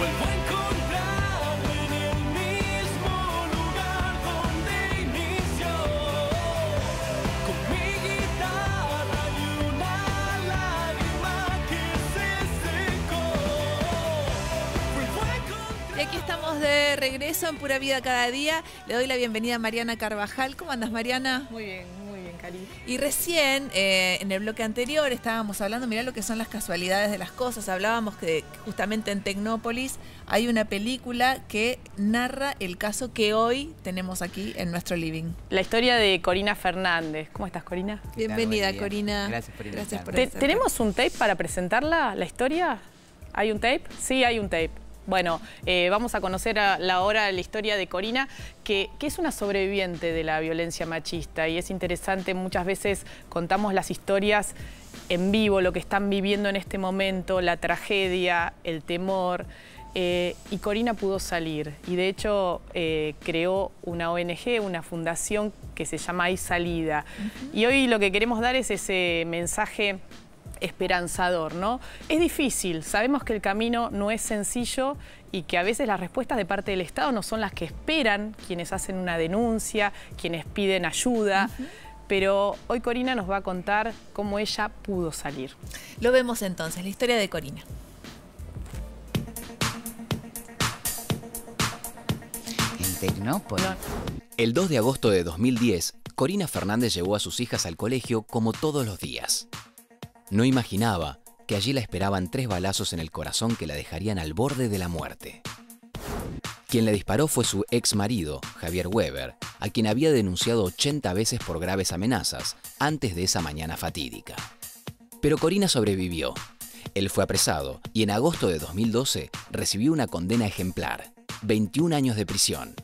Vuelvo a encontrarme en el mismo lugar donde inició, con mi guitarra y una lágrima que se secó. Vuelvo a encontrar... Y aquí estamos de regreso en Pura Vida Cada Día. Le doy la bienvenida a Mariana Carvajal. ¿Cómo andas, Mariana? Muy bien, Cari. Y recién, en el bloque anterior, estábamos hablando, mirá lo que son las casualidades de las cosas. Hablábamos que justamente en Tecnópolis hay una película que narra el caso que hoy tenemos aquí en nuestro living. La historia de Corina Fernández. ¿Cómo estás, Corina? Bienvenida, Corina. Gracias por invitarme. ¿Tenemos un tape para presentarla, la historia? ¿Hay un tape? Sí, hay un tape. Bueno, vamos a conocer ahora la historia de Corina, que es una sobreviviente de la violencia machista, y es interesante, muchas veces contamos las historias en vivo, lo que están viviendo en este momento, la tragedia, el temor, y Corina pudo salir, y de hecho creó una ONG, una fundación que se llama Hay Salida. Y hoy lo que queremos dar es ese mensaje esperanzador, ¿no? Es difícil, sabemos que el camino no es sencillo y que a veces las respuestas de parte del Estado no son las que esperan quienes hacen una denuncia, quienes piden ayuda, pero hoy Corina nos va a contar cómo ella pudo salir. Lo vemos entonces, la historia de Corina. En Tecnópolis. El 2 de agosto de 2010, Corina Fernández llevó a sus hijas al colegio como todos los días. No imaginaba que allí la esperaban 3 balazos en el corazón que la dejarían al borde de la muerte. Quien le disparó fue su ex marido, Javier Weber, a quien había denunciado 80 veces por graves amenazas antes de esa mañana fatídica. Pero Corina sobrevivió. Él fue apresado y en agosto de 2012 recibió una condena ejemplar, 21 años de prisión.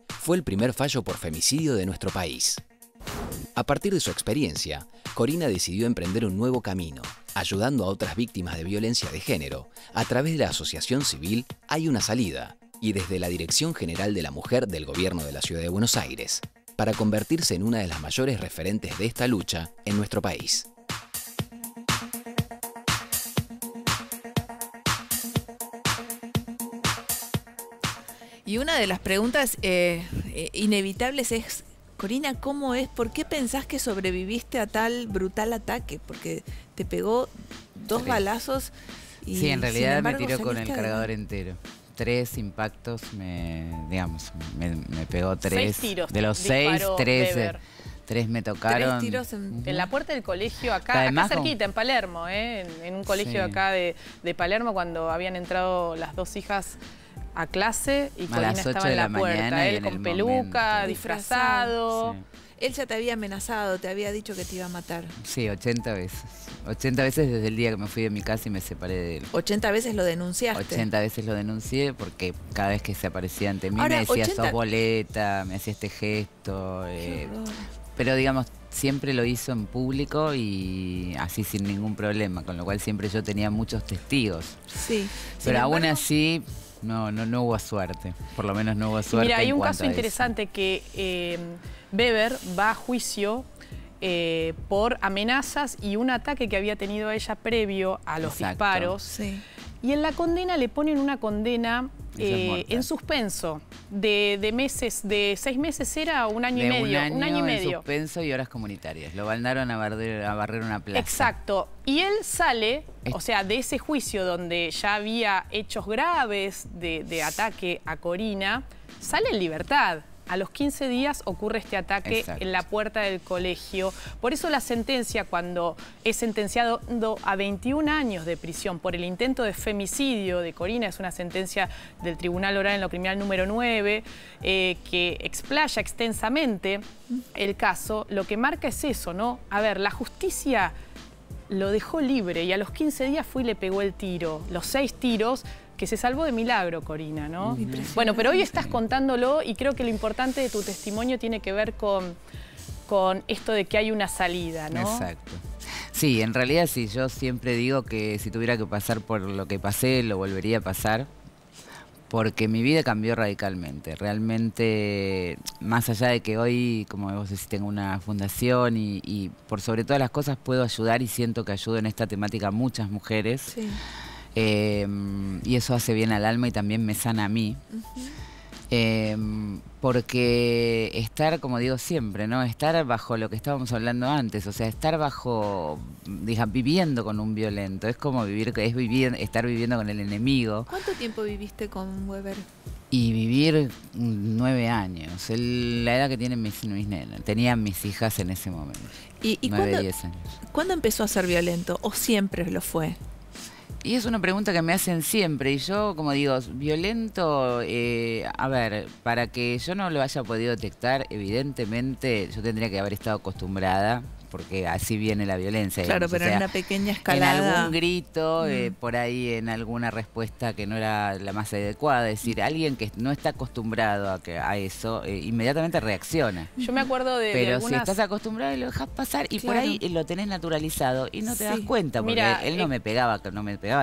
Fue el primer fallo por femicidio de nuestro país. A partir de su experiencia, Corina decidió emprender un nuevo camino, ayudando a otras víctimas de violencia de género. A través de la asociación civil Hay una Salida y desde la Dirección General de la Mujer del Gobierno de la Ciudad de Buenos Aires, para convertirse en una de las mayores referentes de esta lucha en nuestro país. Y una de las preguntas inevitables es: Corina, ¿cómo es? ¿Por qué pensás que sobreviviste a tal brutal ataque? Porque te pegó 2 balazos y, sí, en realidad sin embargo, me tiró con el saliste cargador adelante. entero. 3 impactos, me pegó 3. 6 tiros. De los 6, 3 me tocaron. 3 tiros En la puerta del colegio, acá Además, cerquita, en Palermo, en un colegio Sí. acá de Palermo, cuando habían entrado las 2 hijas a clase y Corina las 8 estaba en de la la puerta, mañana y él en con el peluca, momento. disfrazado. Sí. Él ya te había amenazado, te había dicho que te iba a matar. Sí, 80 veces. 80 veces desde el día que me fui de mi casa y me separé de él. 80 veces lo denunciaste. 80 veces lo denuncié porque cada vez que se aparecía ante mí Ahora, me decía 80... sos boleta, me hacía este gesto. Qué horror. Pero digamos, siempre lo hizo en público y así sin ningún problema, con lo cual siempre yo tenía muchos testigos. Sí. Pero aún embargo, así no hubo suerte, por lo menos no hubo suerte. Mira, hay en un cuanto caso a interesante que Weber va a juicio por amenazas y un ataque que había tenido a ella previo a los Exacto. disparos. Sí. Y en la condena le ponen una condena Eso es mortal. en suspenso de meses, de 6 meses era, un año y medio. Un año y en medio. suspenso y horas comunitarias. Lo mandaron a barrer una plaza. Exacto. Y él sale, o sea, de ese juicio donde ya había hechos graves de ataque a Corina, sale en libertad. A los 15 días ocurre este ataque Exacto. en la puerta del colegio. Por eso la sentencia, cuando es sentenciado a 21 años de prisión por el intento de femicidio de Corina, es una sentencia del Tribunal Oral en lo Criminal número 9, que explaya extensamente el caso. Lo que marca es eso, ¿no? A ver, la justicia lo dejó libre y a los 15 días fue y le pegó el tiro. Los 6 tiros, que se salvó de milagro, Corina, ¿no? Bueno, pero hoy estás contándolo y creo que lo importante de tu testimonio tiene que ver con esto de que hay una salida, ¿no? Exacto. Sí, en realidad sí, yo siempre digo que si tuviera que pasar por lo que pasé, lo volvería a pasar, porque mi vida cambió radicalmente. Realmente, más allá de que hoy, como vos decís, tengo una fundación y por sobre todas las cosas puedo ayudar y siento que ayudo en esta temática a muchas mujeres. Sí. y eso hace bien al alma y también me sana a mí. Porque estar, como digo siempre, ¿no? Estar bajo lo que estábamos hablando antes, o sea, estar bajo, viviendo con un violento, es como estar viviendo con el enemigo. ¿Cuánto tiempo viviste con Weber? Y vivir 9 años, la edad que tienen mis nenas, tenían mis hijas en ese momento. ¿Y 9, 10 años. ¿Cuándo empezó a ser violento? ¿O siempre lo fue? Y es una pregunta que me hacen siempre, y yo, como digo, violento, a ver, para que yo no lo haya podido detectar, evidentemente yo tendría que haber estado acostumbrada, porque así viene la violencia. Claro, digamos, pero o sea, en una pequeña escalada. en algún grito, por ahí en alguna respuesta que no era la más adecuada, es decir, alguien que no está acostumbrado a eso, inmediatamente reacciona. Yo me acuerdo de Pero algunas... si estás acostumbrado y lo dejas pasar, y por Claro. ahí lo tenés naturalizado y no te das Sí. cuenta, porque Mira, él no me pegaba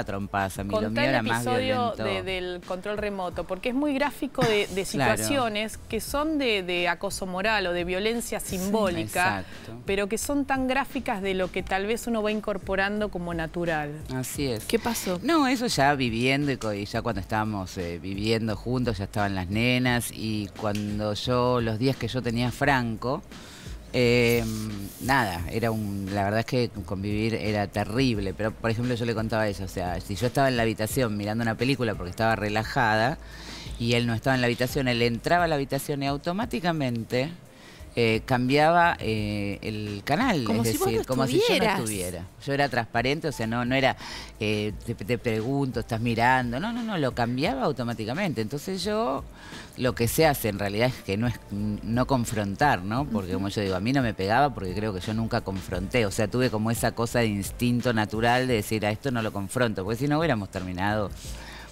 trompadas, a mí lo Contá mío el era más episodio violento. del control remoto, porque es muy gráfico de Claro. situaciones que son de acoso moral o de violencia simbólica, Exacto. pero que son tan gráficas de lo que tal vez uno va incorporando como natural. Así es. ¿Qué pasó? No, eso ya viviendo y ya cuando estábamos viviendo juntos ya estaban las nenas, y cuando los días que yo tenía Franco, nada, la verdad es que convivir era terrible, pero por ejemplo yo le contaba a ella, o sea, si yo estaba en la habitación mirando una película porque estaba relajada y él no estaba en la habitación, él entraba a la habitación y automáticamente cambiaba el canal, Como es si vos decir, no como si yo no estuvieras. estuviera. Yo era transparente, o sea, no era te pregunto, estás mirando, no, lo cambiaba automáticamente. Entonces yo, lo que se hace en realidad es que no confrontar, ¿no? Porque como yo digo, a mí no me pegaba porque creo que yo nunca confronté, o sea, tuve como esa cosa de instinto natural de decir, a esto no lo confronto, porque si no hubiéramos terminado,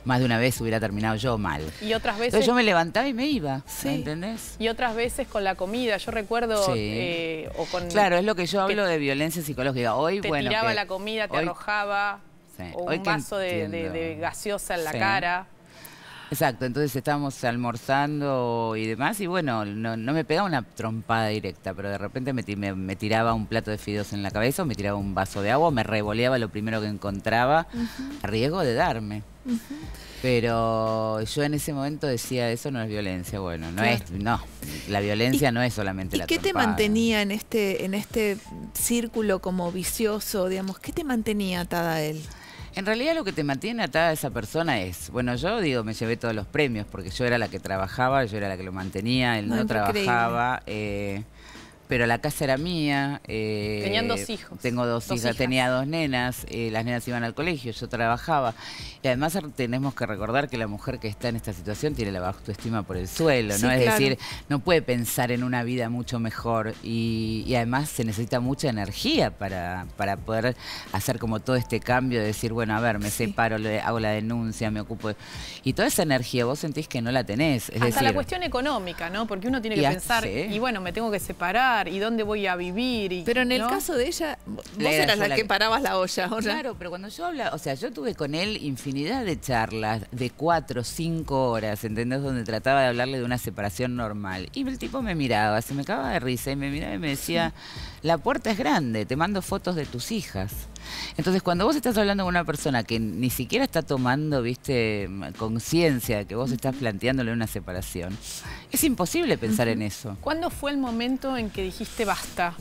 más de una vez hubiera terminado yo mal. Y otras veces... Entonces yo me levantaba y me iba, Sí. ¿entendés? Y otras veces con la comida, yo recuerdo, Sí. o con... Claro, es lo que yo que hablo de violencia psicológica. Hoy, te bueno, tiraba que la comida, te hoy- arrojaba, Sí. o Hoy un que vaso de entiendo. gaseosa en la Sí. cara. Exacto, entonces estábamos almorzando y demás, y bueno, no me pegaba una trompada directa, pero de repente me tiraba un plato de fideos en la cabeza, o me tiraba un vaso de agua, o me revoleaba lo primero que encontraba, a riesgo de darme. Pero yo en ese momento decía, eso no es violencia. Bueno, la violencia no es solamente ¿Y la qué te trompada. mantenía en este círculo como vicioso, digamos? ¿Qué te mantenía atada a él? En realidad lo que te mantiene atada a esa persona es, bueno, yo digo, me llevé todos los premios porque yo era la que trabajaba, yo era la que lo mantenía, él No, no increíble. trabajaba, pero la casa era mía. Tenían 2 hijos. Tengo dos hijas, tenía 2 nenas, las nenas iban al colegio, yo trabajaba. Y además tenemos que recordar que la mujer que está en esta situación tiene la autoestima por el suelo, Sí, ¿no? Es claro. decir, no puede pensar en una vida mucho mejor, y además se necesita mucha energía para poder hacer como todo este cambio de decir, bueno, a ver, me Sí. separo, hago la denuncia, me ocupo. Y toda esa energía vos sentís que no la tenés. Es Hasta decir, la cuestión económica, ¿no? Porque uno tiene que Y pensar, sí. y bueno, me tengo que separar, ¿y dónde voy a vivir? Y, Pero en el ¿no? caso de ella, vos Era eras yo la la que que- parabas la olla, ¿o no? Claro, pero cuando yo hablaba, o sea, yo tuve con él infinidad de charlas de 4 o 5 horas, ¿entendés? Donde trataba de hablarle de una separación normal. Y el tipo me miraba, se me cagaba de risa y me miraba y me decía, la puerta es grande, te mando fotos de tus hijas. Entonces, cuando vos estás hablando con una persona que ni siquiera está tomando, viste, conciencia de que vos estás planteándole una separación, es imposible pensar en eso. ¿Cuándo fue el momento en que dijiste basta?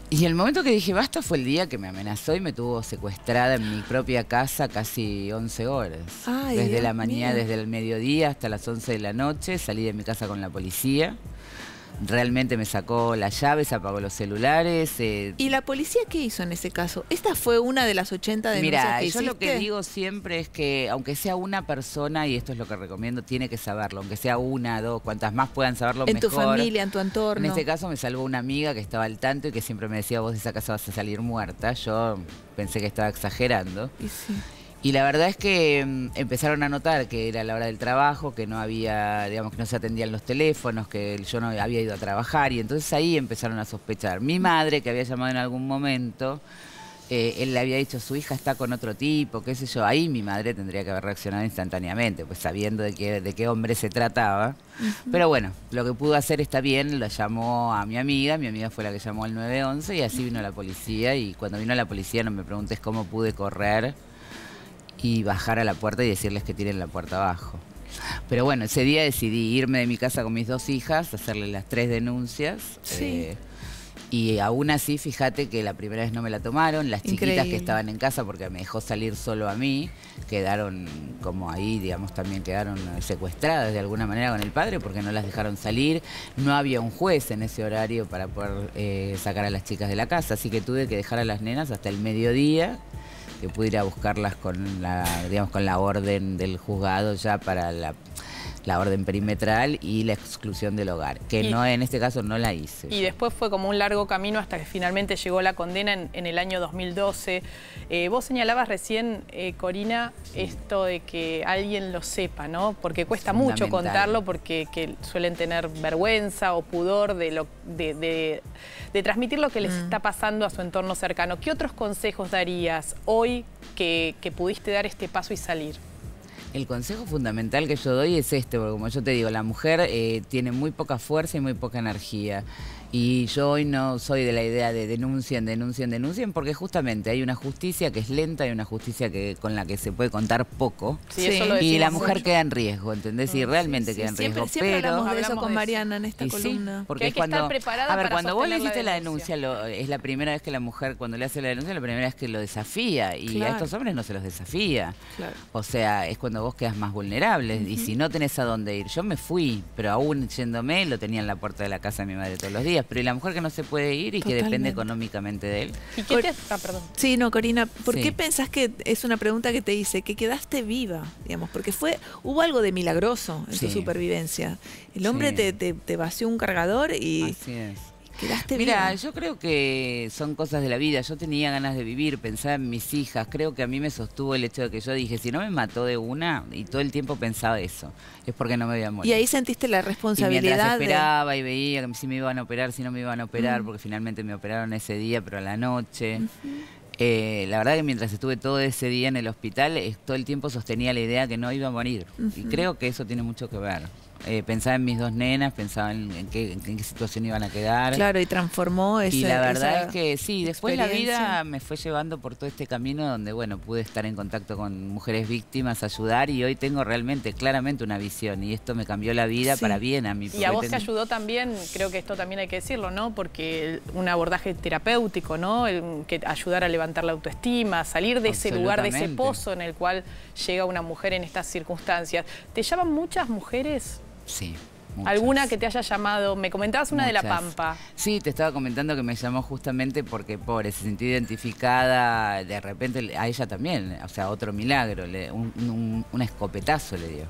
Y el momento que dije basta fue el día que me amenazó y me tuvo secuestrada en mi propia casa casi 11 horas. Ay, desde Dios la mañana, mío. desde el mediodía hasta las 11 de la noche, salí de mi casa con la policía. Realmente me sacó las llaves, apagó los celulares. ¿Y la policía qué hizo en ese caso? ¿Esta fue una de las 80 denuncias Mira, que yo hiciste? lo que digo siempre es que aunque sea una persona, y esto es lo que recomiendo, tiene que saberlo, aunque sea una, 2, cuantas más puedan saberlo, En mejor. tu familia, en tu entorno. En este caso me salvó una amiga que estaba al tanto y que siempre me decía, vos de esa casa vas a salir muerta. Yo pensé que estaba exagerando. Y sí. Y la verdad es que empezaron a notar que era la hora del trabajo, que no había, digamos, que no se atendían los teléfonos, que yo no había ido a trabajar, y entonces ahí empezaron a sospechar. Mi madre, que había llamado en algún momento, él le había dicho, su hija está con otro tipo, qué sé yo. Ahí mi madre tendría que haber reaccionado instantáneamente, pues sabiendo de qué hombre se trataba. Pero bueno, lo que pudo hacer está bien, lo llamó a mi amiga fue la que llamó al 911 y así vino la policía, y cuando vino la policía no me preguntes cómo pude correr. y bajar a la puerta y decirles que tiren la puerta abajo. Pero bueno, ese día decidí irme de mi casa con mis 2 hijas, hacerle las 3 denuncias. Sí. Y aún así, fíjate que la primera vez no me la tomaron. Las chiquitas Increíble. que estaban en casa, porque me dejó salir solo a mí, quedaron como ahí, digamos, también quedaron secuestradas de alguna manera con el padre porque no las dejaron salir. No había un juez en ese horario para poder sacar a las chicas de la casa, así que tuve que dejar a las nenas hasta el mediodía, que pude ir a buscarlas con la orden del juzgado ya para la orden perimetral y la exclusión del hogar, que no, en este caso no la hice. Y después fue como un largo camino hasta que finalmente llegó la condena en el año 2012. Vos señalabas recién, Corina, esto de que alguien lo sepa, ¿no? Porque cuesta mucho contarlo, porque que suelen tener vergüenza o pudor de transmitir lo que les está pasando a su entorno cercano. ¿Qué otros consejos darías hoy que pudiste dar este paso y salir? El consejo fundamental que yo doy es este, porque como yo te digo, la mujer tiene muy poca fuerza y muy poca energía. Y yo hoy no soy de la idea de denuncien, porque justamente hay una justicia que es lenta y una justicia con la que se puede contar poco. Sí, eso lo y la decimos mujer mucho. queda en riesgo, ¿entendés? Y realmente queda en riesgo. Siempre pero hablamos de eso hablamos con de Mariana en esta y columna. sí, porque Que hay es que cuando, estar preparada a ver, para cuando vos le sostener la hiciste la denuncia. denuncia, es la primera vez que la mujer, cuando le hace la denuncia, la primera vez que lo desafía. Y Claro. a estos hombres no se los desafía. Claro. O sea, es cuando vos quedas más vulnerable. Y si no tenés a dónde ir. Yo me fui, pero aún yéndome, lo tenía en la puerta de la casa de mi madre todos los días. Pero y la mujer que no se puede ir y que depende Totalmente. económicamente de él. ¿Y qué te... Ah, perdón. Sí, no, Corina, ¿por Sí. qué pensás que es una pregunta que te hice, que quedaste viva, digamos? Porque hubo algo de milagroso en tu Sí. supervivencia. El hombre Sí. te vació un cargador y Así es. quedaste Mira, viva. yo creo que son cosas de la vida. Yo tenía ganas de vivir, pensaba en mis hijas. Creo que a mí me sostuvo el hecho de que yo dije, si no me mató de una, y todo el tiempo pensaba eso, es porque no me voy a morir. Y ahí sentiste la Y mientras responsabilidad esperaba y veía que si me iban a operar, si no me iban a operar, porque finalmente me operaron ese día, pero a la noche. La verdad que mientras estuve todo ese día en el hospital, todo el tiempo sostenía la idea que no iba a morir. Y creo que eso tiene mucho que ver. Pensaba en mis 2 nenas, pensaba en qué situación iban a quedar. Claro, y transformó esa. Y la verdad esa es que sí, después la experiencia. vida me fue llevando por todo este camino donde, bueno, pude estar en contacto con mujeres víctimas, ayudar, y hoy tengo realmente, claramente una visión, y esto me cambió la vida Sí. para bien a mí. Y a vos te ayudó también, creo que esto también hay que decirlo, ¿no? Porque un abordaje terapéutico, ¿no? Que ayudar a levantar la autoestima, a salir de ese lugar, de ese Absolutamente. pozo en el cual llega una mujer en estas circunstancias. ¿Te llaman muchas mujeres? Sí. Muchas. ¿Alguna que te haya llamado? Me comentabas una de La Muchas. Pampa. Sí, te estaba comentando que me llamó justamente porque, pobre, se sintió identificada, de repente a ella también, o sea, otro milagro, un escopetazo le dio.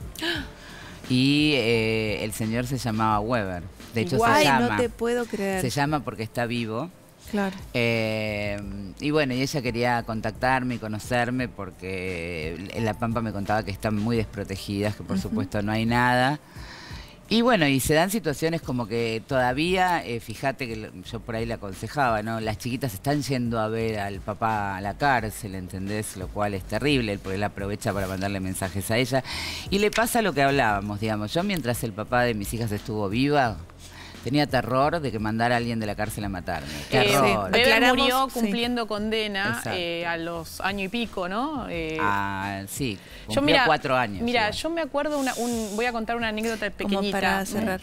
Y el señor se llamaba Weber, de hecho Igual. se Ay, llama. no te puedo creer. Se llama porque está vivo. Claro. Y bueno, y ella quería contactarme y conocerme porque en La Pampa me contaba que están muy desprotegidas, que por supuesto no hay nada. Y bueno, y se dan situaciones como que todavía, fíjate que yo por ahí le aconsejaba, ¿no? Las chiquitas están yendo a ver al papá a la cárcel, ¿entendés? Lo cual es terrible, porque él aprovecha para mandarle mensajes a ella. Y le pasa lo que hablábamos, digamos. Yo mientras el papá de mis hijas estuvo viva, tenía terror de que mandara a alguien de la cárcel a matarme. Terror. Sí. Bebé Aclaramos, murió sí. cumpliendo condena Exacto. a los año y pico, ¿no? Sí, Yo, cumplió 4 años. Mira, igual. yo me acuerdo, voy a contar una anécdota pequeñita. Como para cerrar.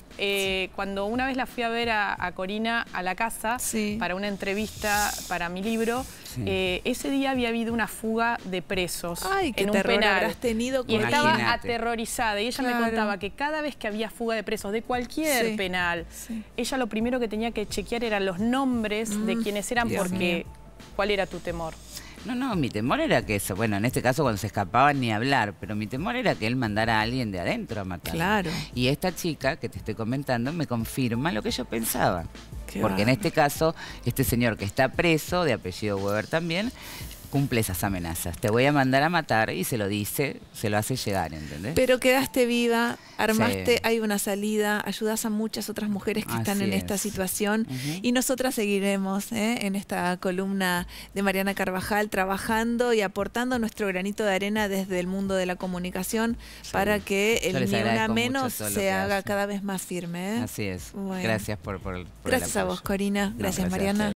Cuando una vez la fui a ver a Corina a la casa Sí. para una entrevista para mi libro, Sí. ese día había habido una fuga de presos Ay, qué en un terror penal. habrás tenido Y con estaba Imagínate. aterrorizada. Y ella me Claro. contaba que cada vez que había fuga de presos de cualquier Sí. penal, Sí. ella lo primero que tenía que chequear eran los nombres de quienes eran, Dios porque ¿cuál era tu temor? No, mi temor era que eso, bueno, en este caso cuando se escapaban ni hablar, pero mi temor era que él mandara a alguien de adentro a matar. Claro. Y esta chica que te estoy comentando me confirma lo que yo pensaba. Qué Porque en bárbaro. este caso, este señor que está preso, de apellido Weber también, cumple esas amenazas. Te voy a mandar a matar y se lo dice, se lo hace llegar, ¿entendés? Pero quedaste viva, armaste, Sí. hay una salida, ayudas a muchas otras mujeres que están Así en esta es. situación Ujú. y nosotras seguiremos en esta columna de Mariana Carvajal trabajando y aportando nuestro granito de arena desde el mundo de la comunicación para que Yo el les Ni Una agradezco mucho Menos todo lo se que haga hces. cada vez más firme. Así es. Bueno. Gracias por el Gracias a apoyo. vos, Corina. No, Gracias, gracias a Mariana. ustedes.